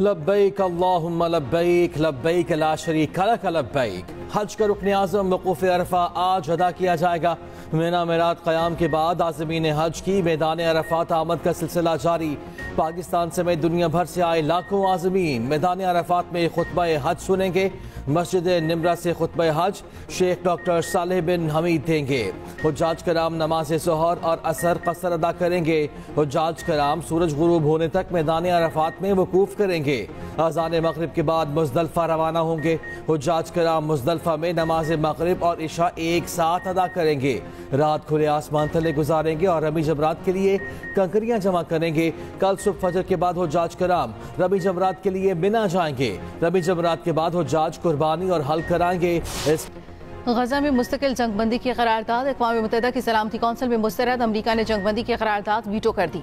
लब्बैक अल्लाहुम्मा लब्बैक लब्बैक ला शरीका लक लब्बैक। हज का रुकन आज़म वक़ूफ़ अरफा आज अदा किया जाएगा। मिना मेरात क़याम के बाद आज़मीन हज की मैदान अरफात आमद का सिलसिला जारी। पाकिस्तान समेत दुनिया भर से आए लाखों आज़मीन मैदान अरफात में खुतबा हज सुनेंगे। मस्जिद निम्रा से खुतबा हज शेख डॉक्टर सालेह बिन हमीद देंगे। हुज्जाज कराम नमाज ज़ोहर और असर कसर अदा करेंगे। हुज्जाज कराम सूरज गुरूब होने तक मैदान अरफात में वकूफ़ करेंगे। अज़ान मगरिब के बाद मुज़दलिफ़ा रवाना होंगे। हुज्जाज कराम मुज़दलिफ़ा में नमाज मगरिब और इशा एक साथ अदा करेंगे। रात खुले आसमान तले गुजारेंगे और रमी जमरात के लिए कंकरियां जमा करेंगे। कल सुबह फजर के बाद हुज्जाज कराम रमी जमरात के लिए मिना जाएंगे। रमी जमरात के बाद हुज्जाज कुर्बानी और हल कराएंगे। गजा में मुस्तकिल जंगबंदी की करारदाद। अक़वाम मुत्तहिदा की सलामती कौंसिल में मुस्तरद। अमरीका ने जंगबंदी की करारदाद वीटो कर दी।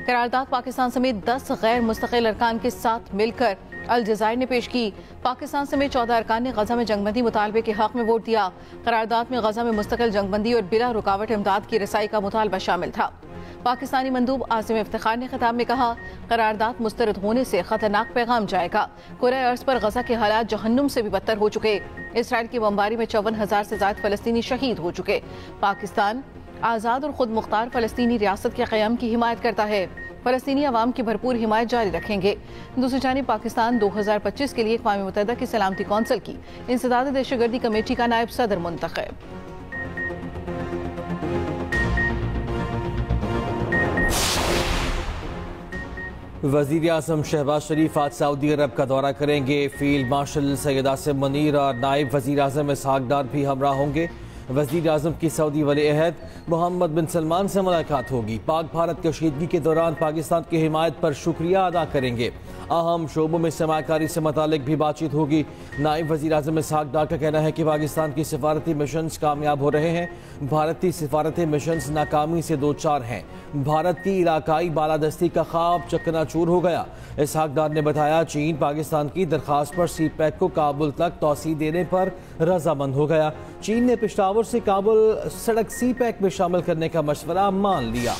करारदाद पाकिस्तान समेत 10 गैर मुस्तकिल अरकान के साथ मिलकर अलजायर ने पेश की। पाकिस्तान समेत 14 अरकान ने गजा में जंगबंदी मुतालबे के हक में वोट दिया। करारदाद में गजा में मुस्तकिल जंगबंदी और बिला रुकावट इमदाद की रसाई का मुतालबा शामिल था। पाकिस्तानी मंदूब आसिम इफ्तिखार ने खिताब में कहा, करारदाद मुस्तरद होने से खतरनाक पैगाम जाएगा। कुरे अर्ज पर गजा के हालात जहन्नुम से भी बदतर हो चुके। इसराइल की बमबारी में 54,000 से ज्यादा फलस्तीनी शहीद हो चुके। पाकिस्तान आज़ाद और खुद मुख्तार फलस्तीनी रियासत के क़याम की हिमायत करता है। फलस्तीनी अवाम की भरपूर हिमायत जारी रखेंगे। दूसरी जानिब पाकिस्तान 2025 के लिए अक़वाम मुत्तहिदा की सलामती कौंसिल की इंसदाद दहशतगर्दी कमेटी का नायब सदर मुंतखब। वज़ीर आज़म शहबाज शरीफ आज सऊदी अरब का दौरा करेंगे। फील्ड मार्शल सैयद आसिम मुनीर और नायब वज़ीर आज़म इसहाक डार भी हमरा होंगे। वज़ीर आज़म की सऊदी वली अहद मोहम्मद बिन सलमान से मुलाकात होगी। पाक भारत कशीदगी के दौरान पाकिस्तान की हिमायत पर शुक्रिया अदा करेंगे। अहम शोबों में सरमाकारी से मुतालिक भी बातचीत होगी। नायब वज़ीर आज़म इसहाक डार का कहना है कि पाकिस्तान की सिफारती मिशंस कामयाब हो रहे हैं। भारतीय सिफारती मिशंस नाकामी से दो चार हैं। भारत की इलाकाई बालादस्ती का ख्वाब चकनाचूर हो गया। इसहाक डार ने बताया, चीन पाकिस्तान की दरख्वास्त पर सी पैक को काबुल तक तोसी देने पर रजामंद हो गया। चीन ने पेशावर से काबुल सड़क सी पैक में शामिल करने का मशवरा मान लिया।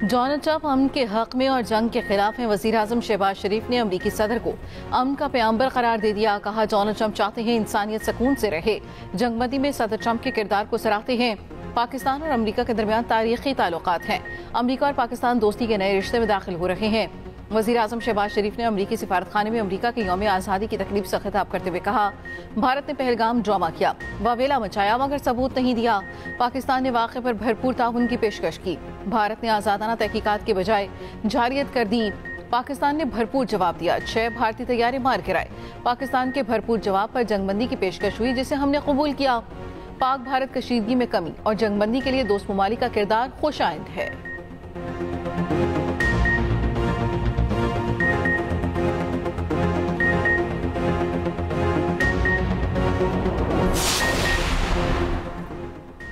डोनाल्ड ट्रंप अमन के हक में और जंग के खिलाफ हैं। वज़ीर आज़म शहबाज शरीफ ने अमरीकी सदर को अमन का पैगंबर करार दे दिया। कहा, डोनाल्ड ट्रंप चाहते हैं इंसानियत सुकून से रहे। जंगबंदी में सदर ट्रंप के किरदार को सराहते हैं। पाकिस्तान और अमरीका के दरमियान तारीखी ताल्लुकात हैं। अमरीका और पाकिस्तान दोस्ती के नए रिश्ते में दाखिल हो रहे हैं। वज़ीर आज़म शहबाज शरीफ ने अमरीकी सिफारत खाने में अमरीका के यौम आज़ादी की तकरीब से खिताब करते हुए कहा, भारत ने पहलगाम ड्रामा किया, वावेला मचाया मगर सबूत नहीं दिया। पाकिस्तान ने वाक़े पर भरपूर ताउन की पेशकश की। भारत ने आज़ादाना तहकीकात के बजाय जारियत कर दी। पाकिस्तान ने भरपूर जवाब दिया। 6 भारतीय तैयारे मार गिराए। पाकिस्तान के भरपूर जवाब पर जंगबंदी की पेशकश हुई, जिसे हमने कबूल किया। पाक भारत कशीदगी में कमी और जंगबंदी के लिए दोस्त ममालिक का किरदार खुशाइंद है।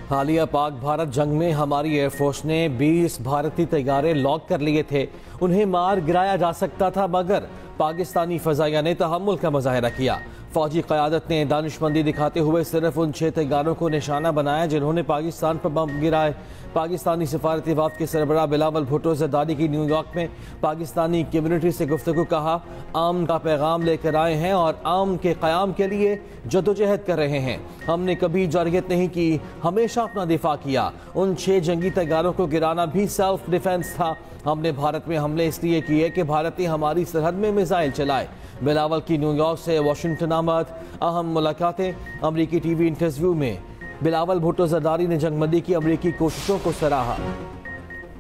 हालिया पाक भारत जंग में हमारी एयरफोर्स ने 20 भारतीय तैयारे लॉक कर लिए थे। उन्हें मार गिराया जा सकता था, मगर पाकिस्तानी फजाइया ने तहम्मुल का मुजाहिरा किया। फौजी क़यादत ने दानिशमंदी दिखाते हुए सिर्फ उन 6 तैयारों को निशाना बनाया जिन्होंने पाकिस्तान पर बम गिराए। पाकिस्तानी सिफारती वफ़द के सरबराह बिलावल भुट्टो ज़रदारी की न्यूयॉर्क में पाकिस्तानी कम्युनिटी से गुफ्तगू कहा, अमन का पैगाम लेकर आए हैं और अमन के क़याम के लिए जद्दोजहद कर रहे हैं। हमने कभी जारियत नहीं की, हमेशा अपना दिफा किया। उन 6 जंगी तैयारों को गिराना भी सेल्फ डिफेंस था। हमने भारत में हमले इसलिए किए कि भारत ने हमारी सरहद में मिसाइल चलाए। बिलावल की न्यूयॉर्क से वाशिंगटन आमद अहम मुलाकातें। अमरीकी टीवी इंटरव्यू में बिलावल भुट्टो ज़रदारी ने जंगबंदी की अमरीकी कोशिशों को सराहा।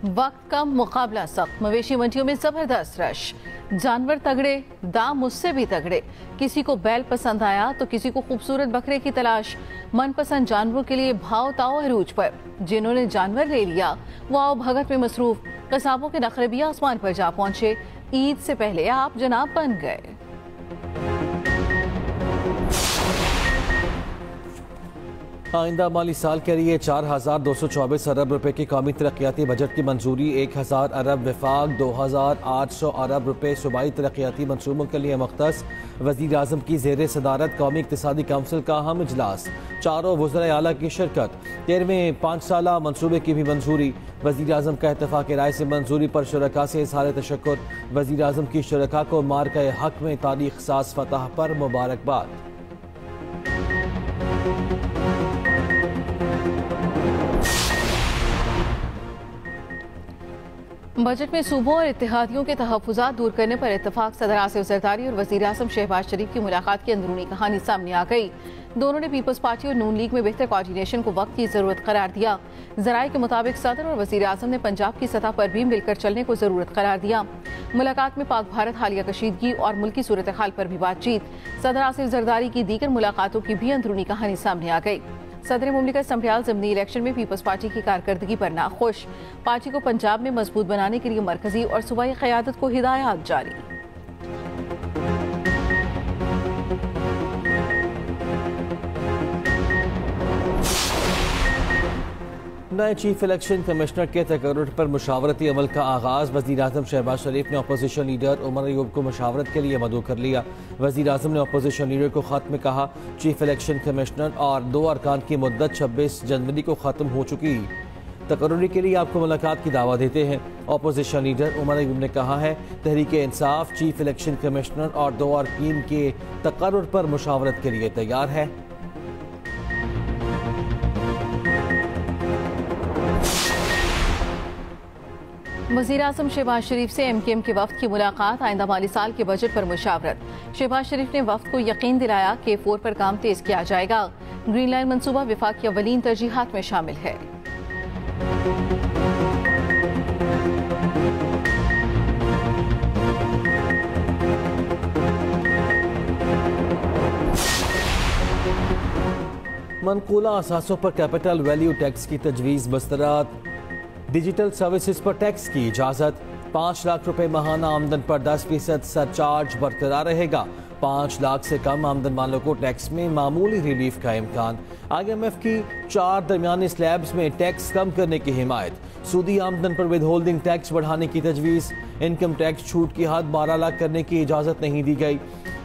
वक्त कम, मुकाबला सख्त। मवेशी मंडियों में जबरदस्त रश। जानवर तगड़े, दाम मुझसे भी तगड़े। किसी को बैल पसंद आया तो किसी को खूबसूरत बकरे की तलाश। मनपसंद जानवरों के लिए भाव ताओ अरूज पर। जिन्होंने जानवर ले लिया वो आओ भगत में मसरूफ। कसाबों के नखरे भी आसमान पर जा पहुंचे। ईद से पहले आप जनाब बन गए। आइंदा माली साल के लिए 4,224 अरब रुपए की कौमी तरक्याती बजट की मंजूरी। 1,000 अरब विफाक, 2,800 अरब रुपए सूबाई तरक्याती मनसूबों के लिए मुख्तस। वज़ीर आज़म की ज़ेर सदारत कौमी इक़्तिसादी काउंसिल का अहम इजलास, चारों वज़राए आला की शिरकत। 13वें 5 साला मनसूबे की भी मंजूरी। वज़ीर आज़म का इत्तफ़ाक़ राय से मंजूरी पर शुरका से इज़हार तशक्कुर। वज़ीर आज़म की शुरका को मार्का हक में तारीख साज फतह पर मुबारकबाद। बजट में सूबों और इत्तेहादियों के तहफ़्फ़ुज़ात दूर करने पर इत्तफाक। सदर आसिफ ज़रदारी और वज़ीर आज़म शहबाज शरीफ की मुलाकात की अंदरूनी कहानी सामने आ गई। दोनों ने पीपल्स पार्टी और नून लीग में बेहतर कोऑर्डिनेशन को वक्त की ज़रूरत करार दिया। ज़राए के मुताबिक सदर और वज़ीर आज़म ने पंजाब की सतह पर भी मिलकर चलने को ज़रूरत करार दिया। मुलाकात में पाक भारत हालिया कशीदगी और मुल्की सूरत हाल पर भी बातचीत। सदर आसिफ ज़रदारी की दीगर मुलाकातों की भी अंदरूनी कहानी सामने आ गई। सदर मुमलिकत संभ्याल ज़िमनी इलेक्शन में पीपल्स पार्टी की कारकर्दगी पर नाखुश। पार्टी को पंजाब में मजबूत बनाने के लिए मरकजी और सूबाई क़यादत को हिदायत जारी। नए चीफ इलेक्शन कमिश्नर के तकर्रुर पर मुशावरती अमल का आगाज़। वज़ीर आज़म शहबाज शरीफ ने अपोजिशन लीडर उमर अयूब को मुशावरत के लिए मदऊ कर लिया। वज़ीर आज़म ने अपोजिशन लीडर को ख़त में कहा, चीफ इलेक्शन कमिश्नर और 2 अरकान की मुद्दत 26 जनवरी को ख़त्म हो चुकी। तकर्रुरी के लिए आपको मुलाकात की दावा देते हैं। अपोजिशन लीडर उमर अयूब ने कहा है, Tehreek Insaf chief election commissioner और 2 अरकान के तकर्रुर पर मुशावरत के लिए तैयार है। वज़ीर आज़म शहबाज शरीफ से MKM के वफ्द की मुलाकात। आइंदा माली साल के बजट पर मुशावरत। शहबाज शरीफ ने वफ्द को यकीन दिलाया कि 4 पर काम तेज किया जाएगा। ग्रीन लाइन मनसूबा विफाक की अवलीन तरजीहात में शामिल है। मनकूला असासों पर कैपिटल वैल्यू टैक्स की तजवीज़ मुस्तरद। डिजिटल सर्विसेज पर टैक्स की इजाज़त। 5 लाख रुपए माहाना आमदन पर 10% सरचार्ज बरकरार रहेगा। 5 लाख से कम आमदन वालों को टैक्स में मामूली रिलीफ का इम्कान। IMF की 4 दरमियानी स्लैब्स में टैक्स कम करने की हिमायत। सूदी आमदन पर विद होल्डिंग टैक्स बढ़ाने की तजवीज़। इनकम टैक्स छूट की हद 12 लाख करने की इजाज़त नहीं दी गई।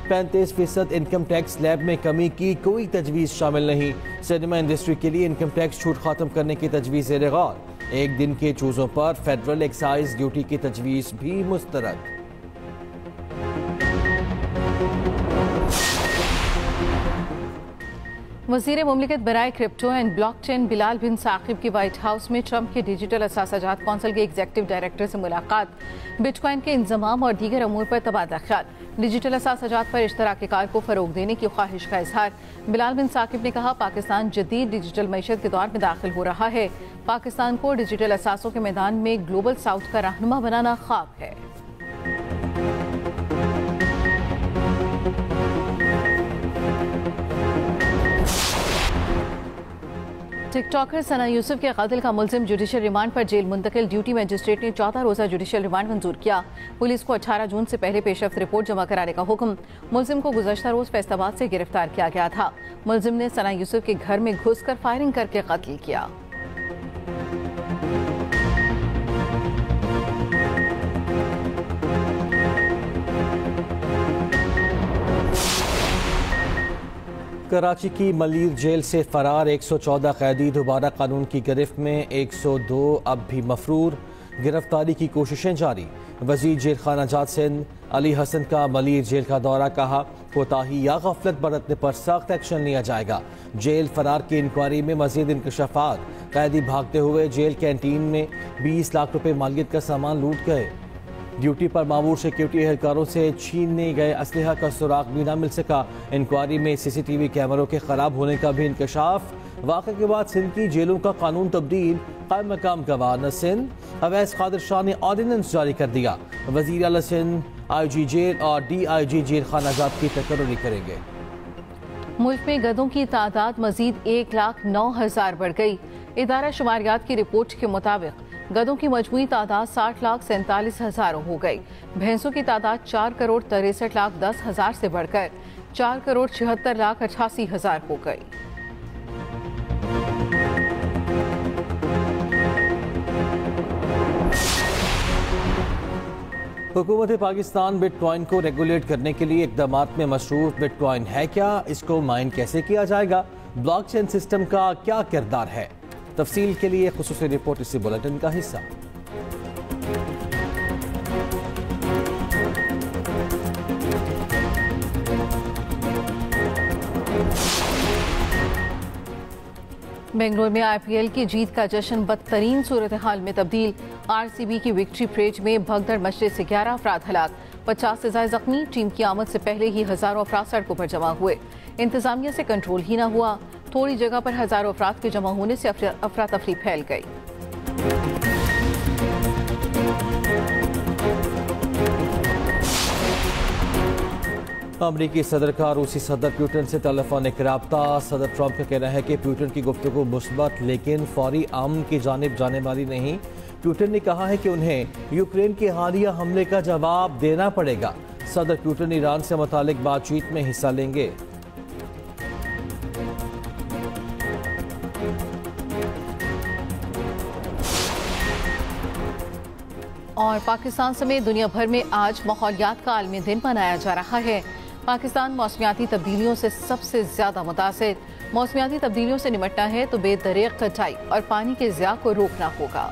35% इनकम टैक्स स्लैब में कमी की कोई तजवीज़ शामिल नहीं। सिनेमा इंडस्ट्री के लिए इनकम टैक्स छूट खत्म करने की तजवीज़ ज़ेर गौर। 1 दिन के चूज़ों पर फेडरल एक्साइज ड्यूटी की तजवीज़ भी मुस्तरद। वज़ीर मुमलिकत बराए क्रिप्टो एंड ब्लॉकचेन बिलाल बिन साकिब की व्हाइट हाउस में ट्रंप के डिजिटल असासाजात कौंसिल के एग्जीक्यूटिव डायरेक्टर से मुलाकात। बिटकॉइन के इंतजाम और दीगर अमूर पर तबादला ख्याल। डिजिटल असासाजात पर इश्तराकी कार को फरोग देने की ख्वाहिश का इजहार। बिलाल बिन साकिब ने कहा, पाकिस्तान जदीद डिजिटल मईशत के दौर में दाखिल हो रहा है। पाकिस्तान को डिजिटल असासों के मैदान में ग्लोबल साउथ का रहनुमा बनाना ख्वाब है। टिकटॉकर सना यूसुफ के कत्ल का मुल्जिम जुडिशल रिमांड पर जेल मुंतकिल। ड्यूटी मजिस्ट्रेट ने 14 रोजा जुडिशल रिमांड मंजूर किया। पुलिस को 18 जून से पहले पेशरफ्त रिपोर्ट जमा कराने का हुक्म। मुल्जिम को गुज़श्ता रोज फैसलाबाद से गिरफ्तार किया गया था। मुल्जिम ने सना यूसुफ के घर में घुसकर फायरिंग करके कत्ल किया। कराची की मलीर जेल से फरार 114 कैदी दोबारा कानून की गिरफ्त में। 102 अब भी मफरूर। गिरफ्तारी की कोशिशें जारी। वजीर जेल खाना जात सिंध अली हसन का मलीर जेल का दौरा। कहा, कोताही या गफलत बरतने पर सख्त एक्शन लिया जाएगा। जेल फरार की इंक्वायरी में मजीद इंकशाफात। कैदी भागते हुए जेल कैंटीन में 20 लाख रुपए मालियत का सामान लूट गए। ड्यूटी पर मामूर सिक्योरिटी एहलकारों से छीनने गए असलहा का सुराग भी न मिल सका। इंक्वायरी में CCTV कैमरों के खराब होने का भी इंकशाफ। वाक़े के बाद सिंध की जेलों का कानून तब्दील। कायम मकाम गवाह न सिंध अवैस कादिर शाह ने ऑर्डिनेंस जारी कर दिया। वज़ीर आला सिंध IG जेल और DIG जेल खाना जात की तकर्री करेंगे। मुल्क में गधों की तादाद मजीद 1,09,000 बढ़ गई। इदारा शुमारियात की रिपोर्ट के मुताबिक गधों की मजमूई तादाद 60,47,000 हो गई। भैंसों की तादाद 4,63,10,000 से बढ़कर 4,76,88,000 हो गई। हुकूमत पाकिस्तान बिटकॉइन को रेगुलेट करने के लिए इकदाम में मशरूफ बिटकॉइन है क्या, इसको माइन कैसे किया जाएगा, ब्लॉकचेन सिस्टम का क्या किरदार है। तफसील के लिए खुसूसी रिपोर्ट इसी बुलेटिन का हिस्सा। बेंगलुरु में IPL की जीत का जश्न बदतरीन सूरत हाल में तब्दील। RCB की विक्ट्री परेड में भगदड़ मचने से 11 अफराद हलाक, 50 से ज्यादा जख्मी। टीम की आमद से पहले ही हजारों अफराद सड़कों पर जमा हुए। इंतजामिया से कंट्रोल ही न हुआ। थोड़ी जगह पर हजारों अफराद के जमा होने से अफरा तफरी फैल गई। अमरीकी सदर का रूसी सदर पुतिन से टेलीफोनिक राब्ता। सदर ट्रंप का कहना है कि पुतिन की गुफ्तगू मुस्बत लेकिन फौरी अमन की जानिब जाने वाली नहीं। पुतिन ने कहा है कि उन्हें यूक्रेन के हालिया हमले का जवाब देना पड़ेगा। सदर पुतिन ईरान से मुतालिक बातचीत में हिस्सा लेंगे। और पाकिस्तान समेत दुनिया भर में आज माहौलियात का आलमी दिन मनाया जा रहा है। पाकिस्तान मौसमियाती तब्दीलियों से सबसे ज्यादा मुतासिर। मौसमियाती तब्दीलियों से निपटना है तो बेदरेग कटाई और पानी के ज़िया को रोकना होगा।